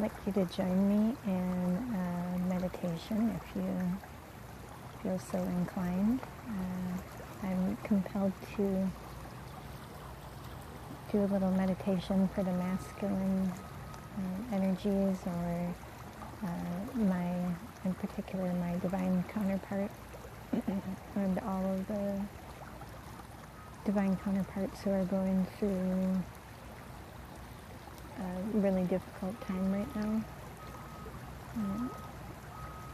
like you to join me in meditation if you feel so inclined. I'm compelled to do a little meditation for the masculine energies, or in particular, my divine counterpart, and all of the divine counterparts who are going through a really difficult time right now.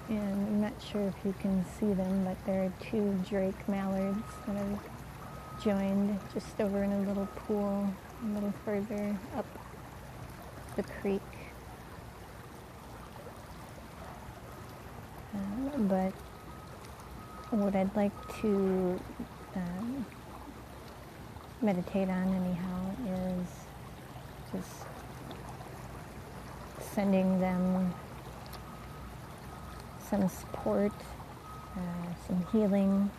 And I'm not sure if you can see them, but there are two drake mallards that I've joined just over in a little pool a little further up the creek. But what I'd like to meditate on anyhow is just sending them some support, some healing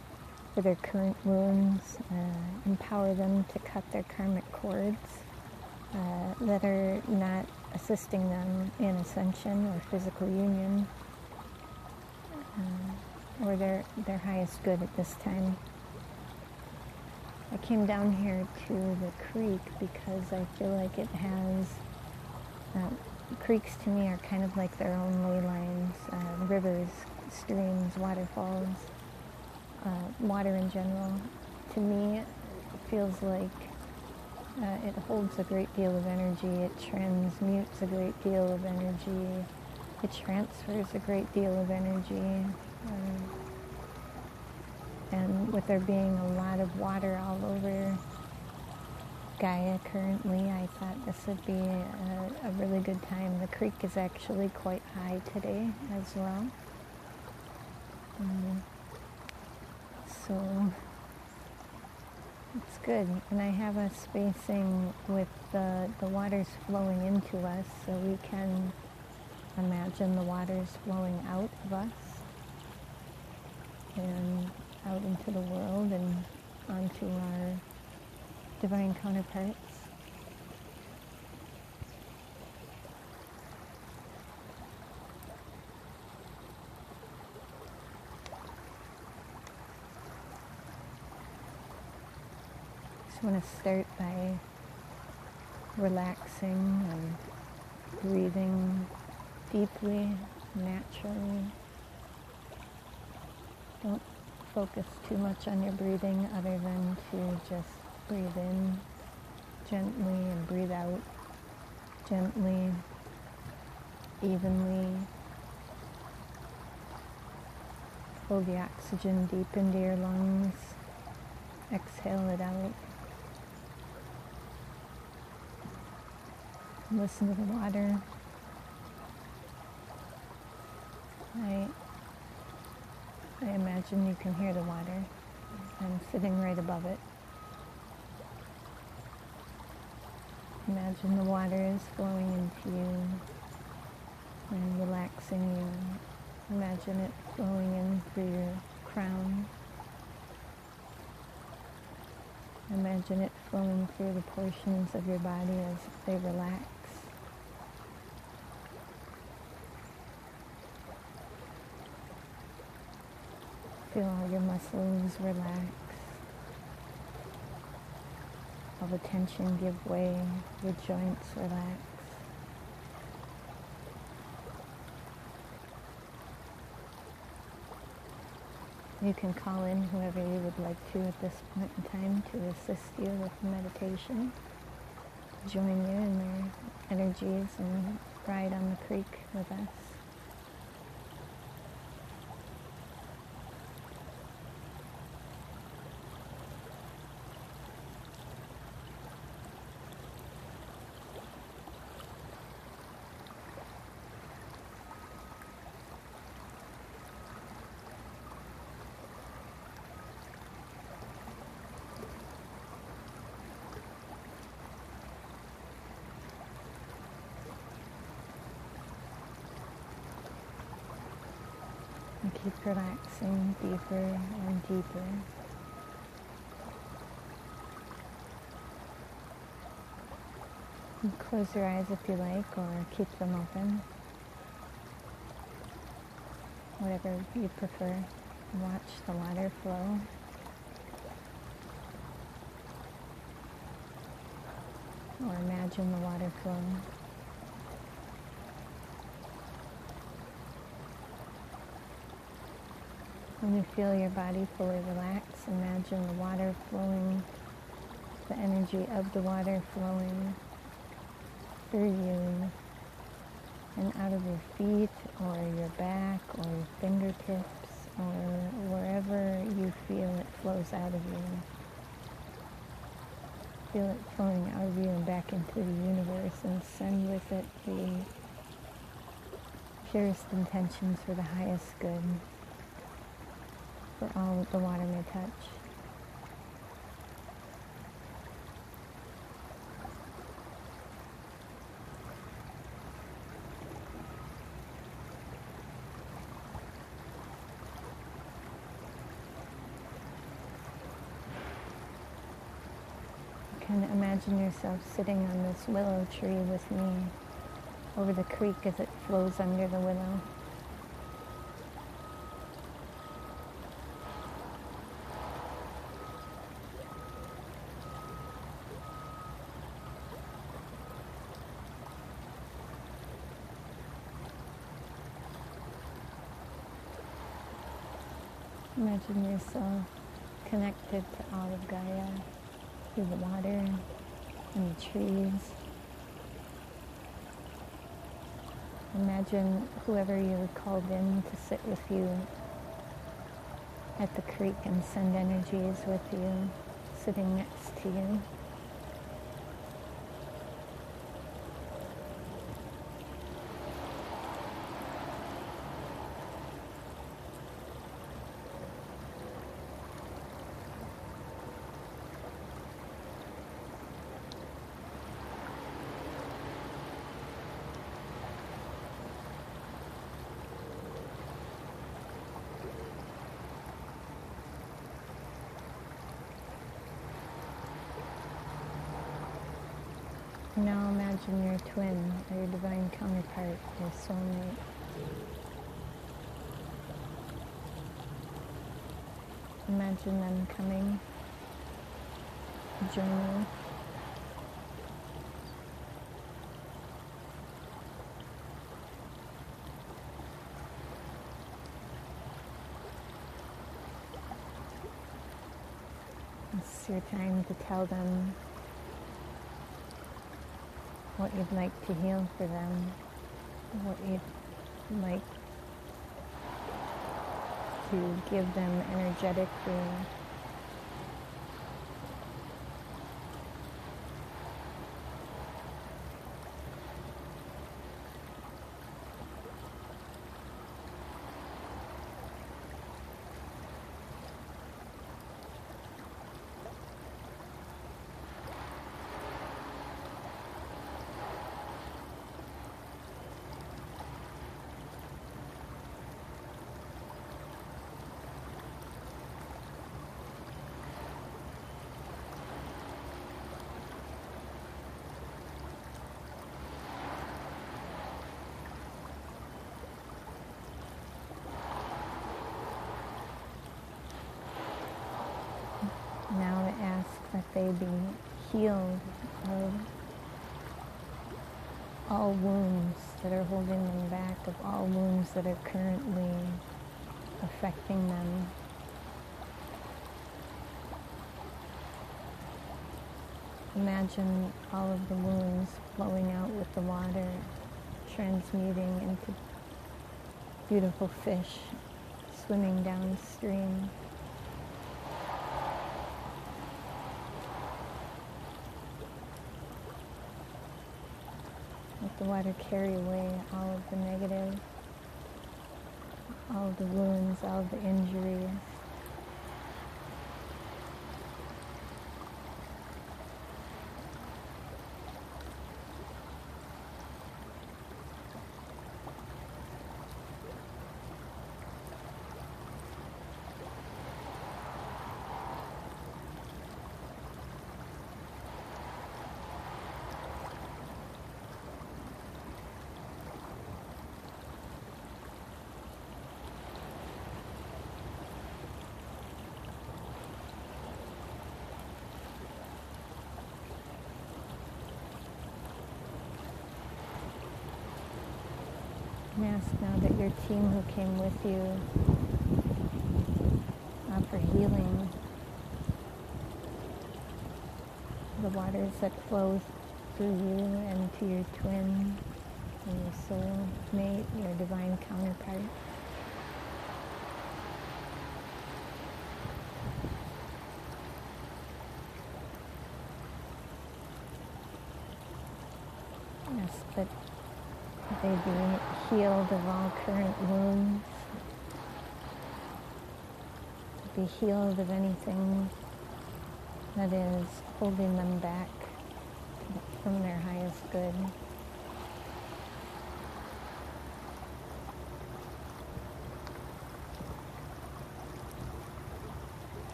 for their current wounds, empower them to cut their karmic cords that are not assisting them in ascension or physical union, or their highest good at this time. I came down here to the creek because I feel like it has, creeks to me are kind of like their own ley lines, rivers, streams, waterfalls, water in general. To me, it feels like it holds a great deal of energy, it transmutes a great deal of energy, it transfers a great deal of energy. And with there being a lot of water all over Gaia currently, I thought this would be a really good time. The creek is actually quite high today as well. So it's good. And I have us spacing with the waters flowing into us, so we can imagine the waters flowing out of us and out into the world and onto our divine counterparts. Just want to start by relaxing and breathing deeply, naturally. Don't focus too much on your breathing other than to just breathe in gently and breathe out gently, evenly. Pull the oxygen deep into your lungs. Exhale it out. Listen to the water. I imagine you can hear the water. I'm sitting right above it. Imagine the water is flowing into you and relaxing you. Imagine it flowing in through your crown. Imagine it flowing through the portions of your body as they relax. Feel all your muscles relax. All the tension give way, your joints relax. You can call in whoever you would like to at this point in time to assist you with meditation. Join you in their energies and ride on the creek with us. And keep relaxing deeper and deeper. You can close your eyes if you like, or keep them open. Whatever you prefer. Watch the water flow. Or imagine the water flow. When you feel your body fully relax, imagine the water flowing, the energy of the water flowing through you and out of your feet or your back or your fingertips or wherever you feel it flows out of you. Feel it flowing out of you and back into the universe, and send with it the purest intentions for the highest good for all that the water may touch. You can imagine yourself sitting on this willow tree with me over the creek as it flows under the willow. Imagine yourself connected to all of Gaia through the water and the trees. Imagine whoever you called in to sit with you at the creek and send energies with you, sitting next to you. Now imagine your twin, or your divine counterpart, your soulmate. Imagine them coming to join you. It's your time to tell them what you'd like to heal for them, what you'd like to give them energetically. Now I ask that they be healed of all wounds that are holding them back, of all wounds that are currently affecting them. Imagine all of the wounds flowing out with the water, transmuting into beautiful fish swimming downstream. Let the water carry away all of the negative, all of the wounds, all of the injuries. ask now that your team who came with you offer healing. The waters that flow through you and to your twin and your soul mate, your divine counterpart. Yes, that they be healed of all current wounds, be healed of anything that is holding them back from their highest good.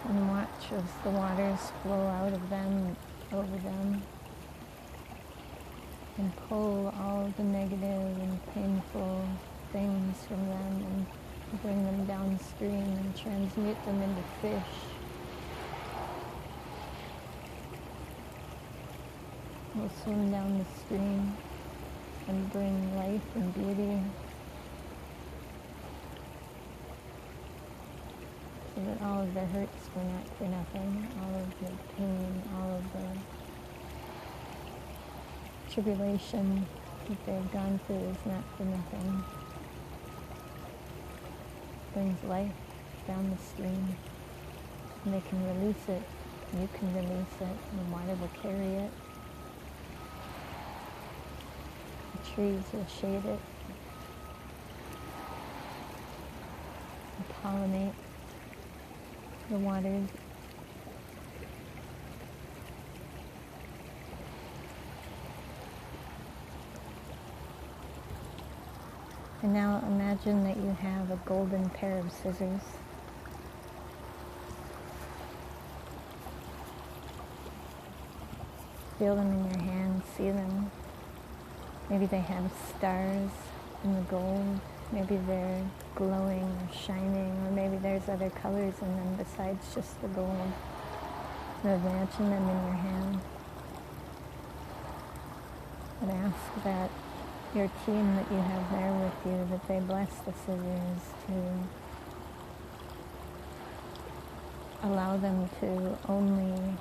And watch as the waters flow out of them, over them, and pull all the negative and painful things from them and bring them downstream and transmute them into fish. We'll swim down the stream and bring life and beauty so that all of their hurts were not for nothing, all of the pain, all of the tribulation that they've gone through is not for nothing. Brings life down the stream, and they can release it. You can release it, and the water will carry it. The trees will shade it, and pollinate the waters. And now imagine that you have a golden pair of scissors. Feel them in your hand, see them. Maybe they have stars in the gold. Maybe they're glowing or shining, or maybe there's other colors in them besides just the gold. So imagine them in your hand. And ask that your team that you have there with you, that they bless the scissors to allow them to only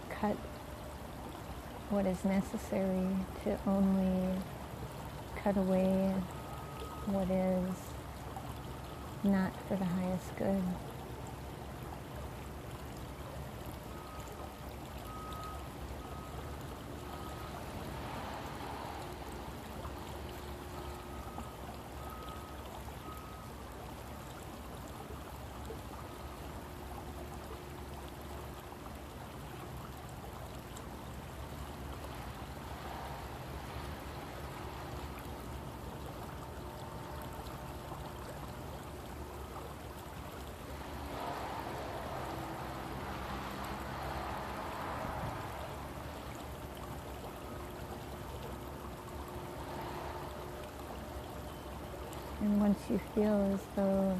cut what is necessary, to only cut away what is not for the highest good. And once you feel as though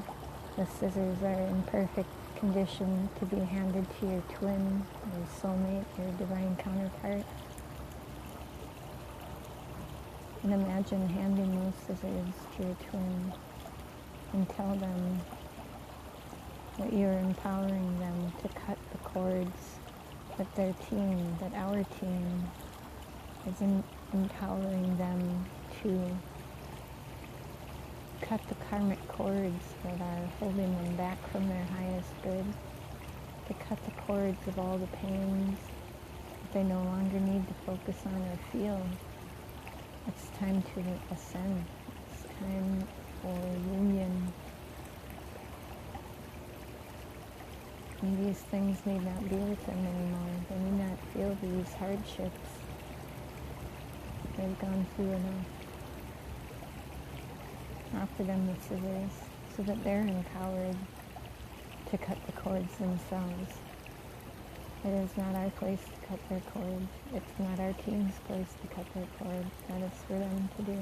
the scissors are in perfect condition to be handed to your twin, your soulmate, your divine counterpart, and imagine handing those scissors to your twin and tell them that you're empowering them to cut the cords, that their team, that our team is empowering them to cut the karmic cords that are holding them back from their highest good, to cut the cords of all the pains that they no longer need to focus on or feel. It's time to ascend. It's time for union. And these things need not be with them anymore. They need not feel these hardships. They've gone through enough. Offer them the scissors so that they're empowered to cut the cords themselves. It is not our place to cut their cords. It's not our team's place to cut their cords. That is for them to do.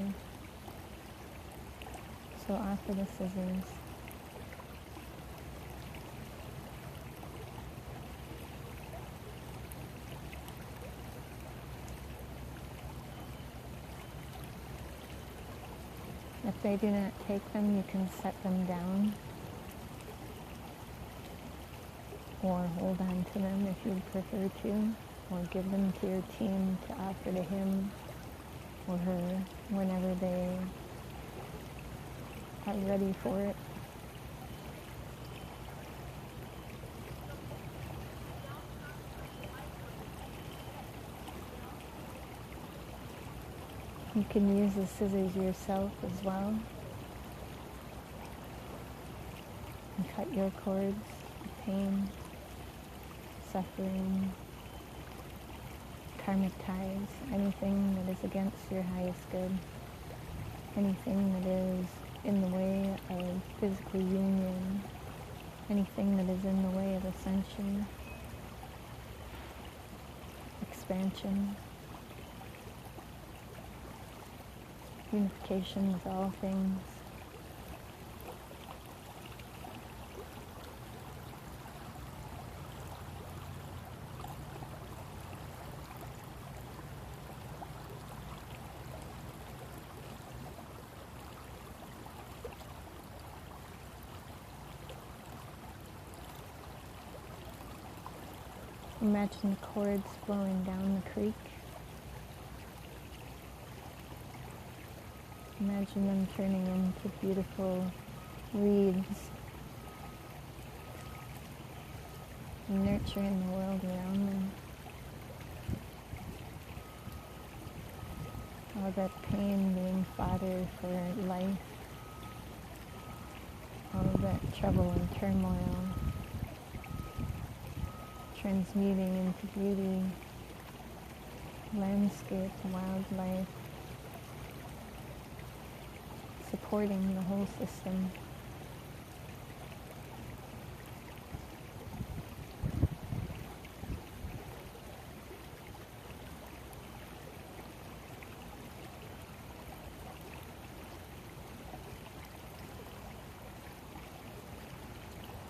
So offer the scissors. If they do not take them, you can set them down or hold on to them if you prefer to, or give them to your team to offer to him or her whenever they are ready for it. You can use the scissors yourself as well and cut your cords of pain, suffering, karmic ties, anything that is against your highest good, anything that is in the way of physical union, anything that is in the way of ascension, expansion, unification with all things. Imagine the cords flowing down the creek. Imagine them turning into beautiful reeds and nurturing the world around them. All that pain being fodder for life. All of that trouble and turmoil transmuting into beauty, landscape, wildlife, supporting the whole system.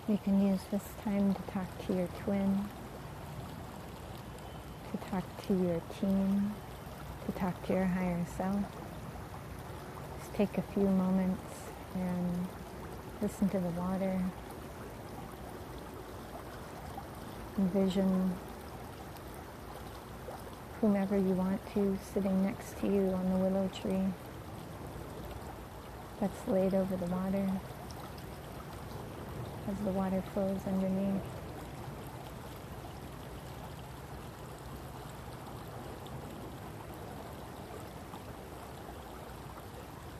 You can use this time to talk to your twin, to talk to your team, to talk to your higher self. Just take a few moments and listen to the water. Envision whomever you want to sitting next to you on the willow tree that's laid over the water as the water flows underneath.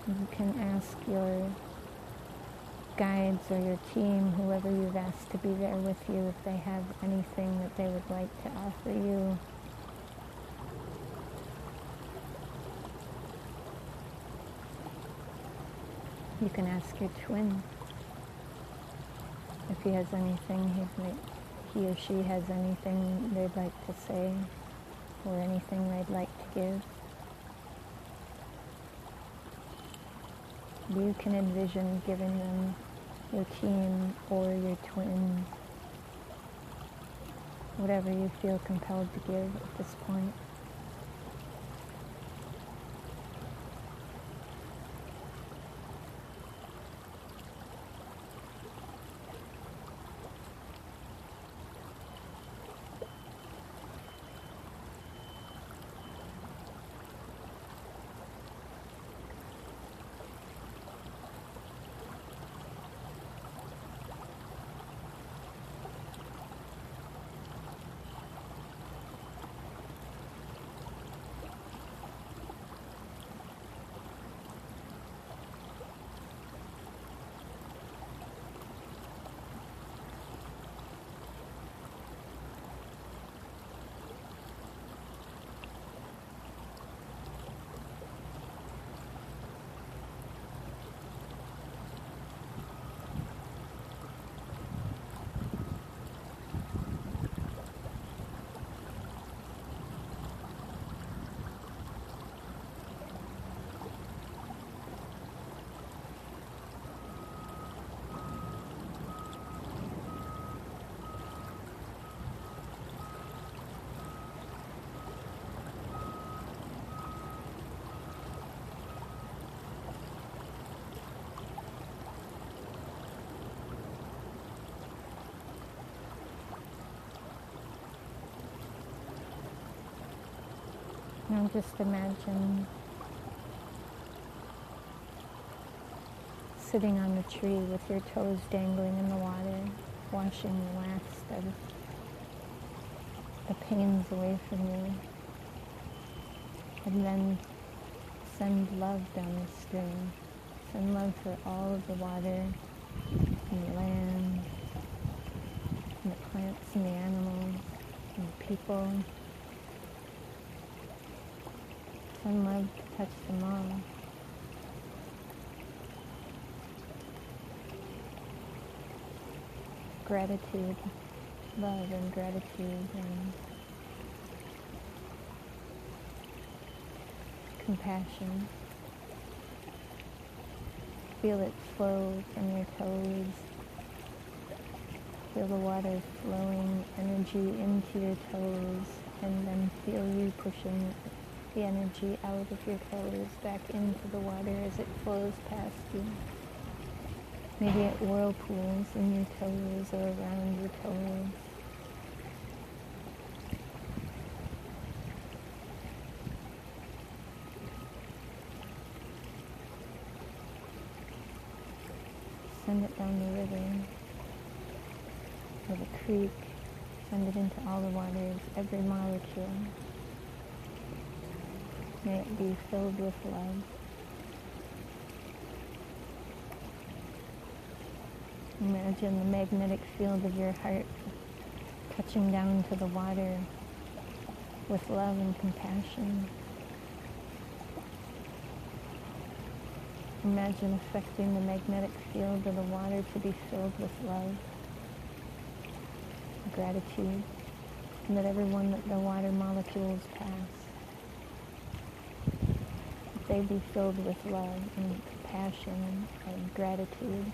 You can ask your guides or your team, whoever you've asked to be there with you, if they have anything that they would like to offer you. You can ask your twin if he has anything he or she has anything they'd like to say or anything they'd like to give. You can envision giving them your team or your twin whatever you feel compelled to give at this point. Now just imagine sitting on the tree with your toes dangling in the water, washing the last of the pains away from you. And then send love down the stream. Send love for all of the water and the land and the plants and the animals and the people. Send love to touch them all. Gratitude, love and gratitude and compassion. Feel it flow from your toes. Feel the water flowing energy into your toes, and then feel you pushing the energy out of your toes back into the water as it flows past you. Maybe it whirlpools in your toes or around your toes. Send it down the river or the creek. Send it into all the waters, every molecule. May it be filled with love. Imagine the magnetic field of your heart touching down to the water with love and compassion. Imagine affecting the magnetic field of the water to be filled with love, gratitude, and that everyone that the water molecules pass, that they be filled with love and compassion and gratitude.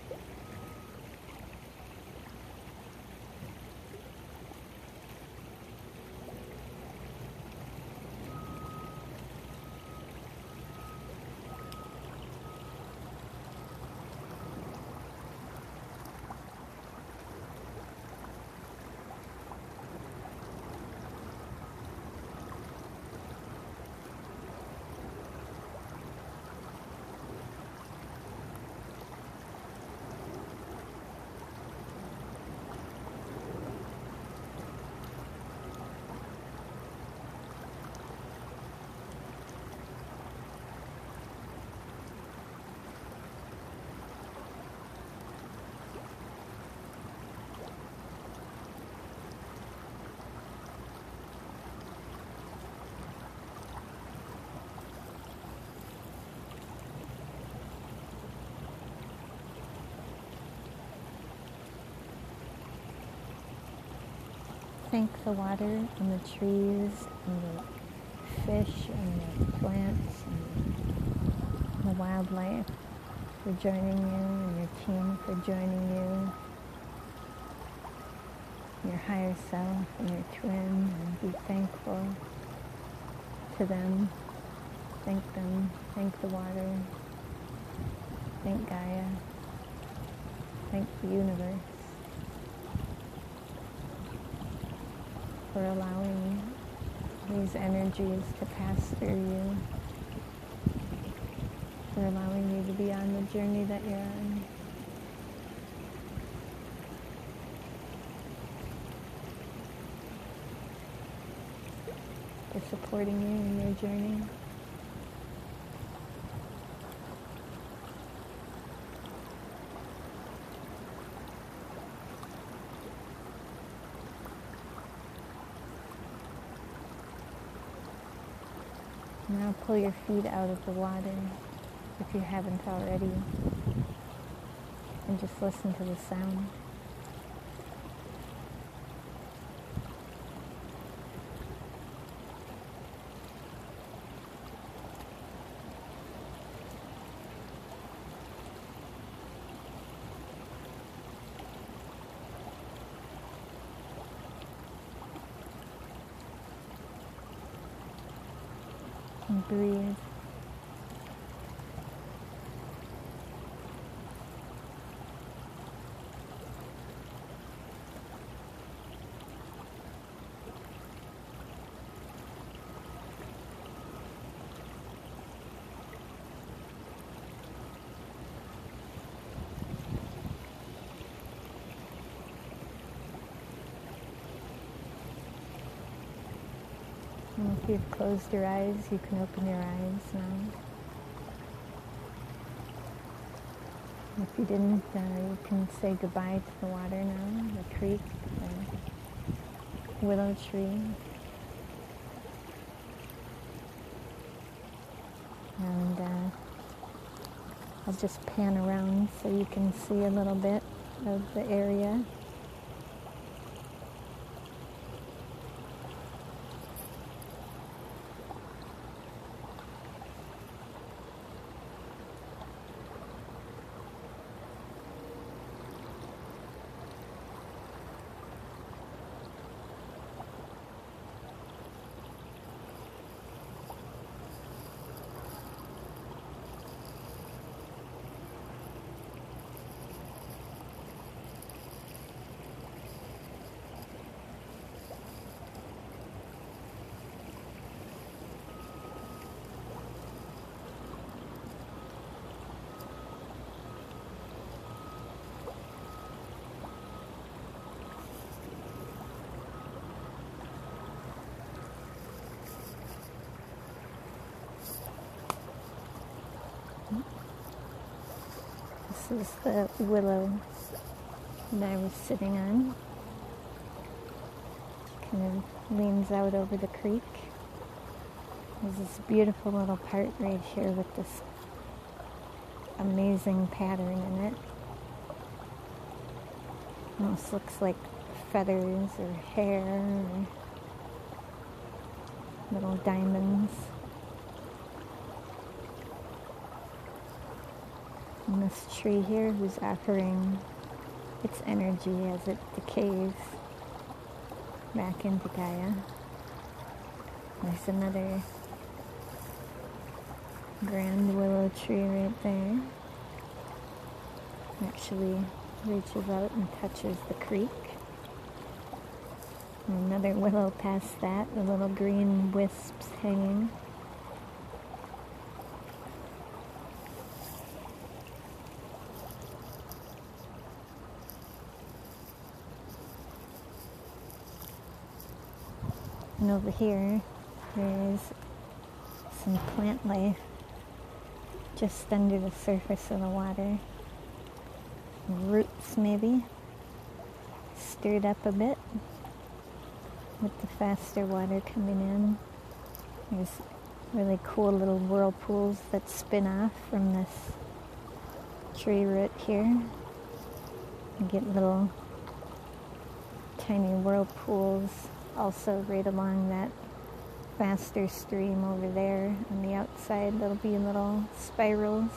Thank the water and the trees and the fish and the plants and the wildlife for joining you, and your team for joining you, your higher self and your twin, and be thankful to them. Thank them. Thank the water. Thank Gaia. Thank the universe for allowing these energies to pass through you, for allowing you to be on the journey that you're on. For supporting you in your journey. Now pull your feet out of the water if you haven't already, and just listen to the sound. And breathe. And if you've closed your eyes, you can open your eyes now. If you didn't, you can say goodbye to the water now, the creek, the willow tree. And I'll just pan around so you can see a little bit of the area. This is the willow that I was sitting on. Kind of leans out over the creek. There's this beautiful little part right here with this amazing pattern in it. Almost looks like feathers or hair or little diamonds. And this tree here who's offering its energy as it decays back into Gaia. There's another grand willow tree right there. Actually reaches out and touches the creek. And another willow past that, the little green wisps hanging. And over here, there's some plant life just under the surface of the water. Roots maybe stirred up a bit with the faster water coming in. There's really cool little whirlpools that spin off from this tree root here. You get little tiny whirlpools also right along that faster stream over there. On the outside, there'll be little spirals.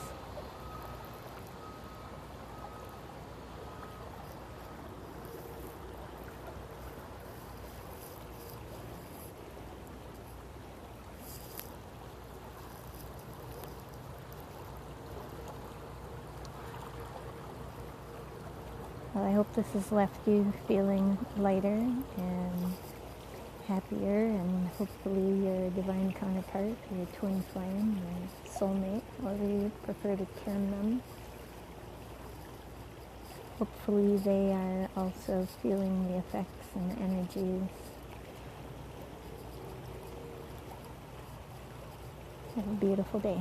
Well, I hope this has left you feeling lighter and happier, and hopefully your divine counterpart, or your twin flame, or soulmate, however you prefer to term them, hopefully they are also feeling the effects and the energies. Have a beautiful day.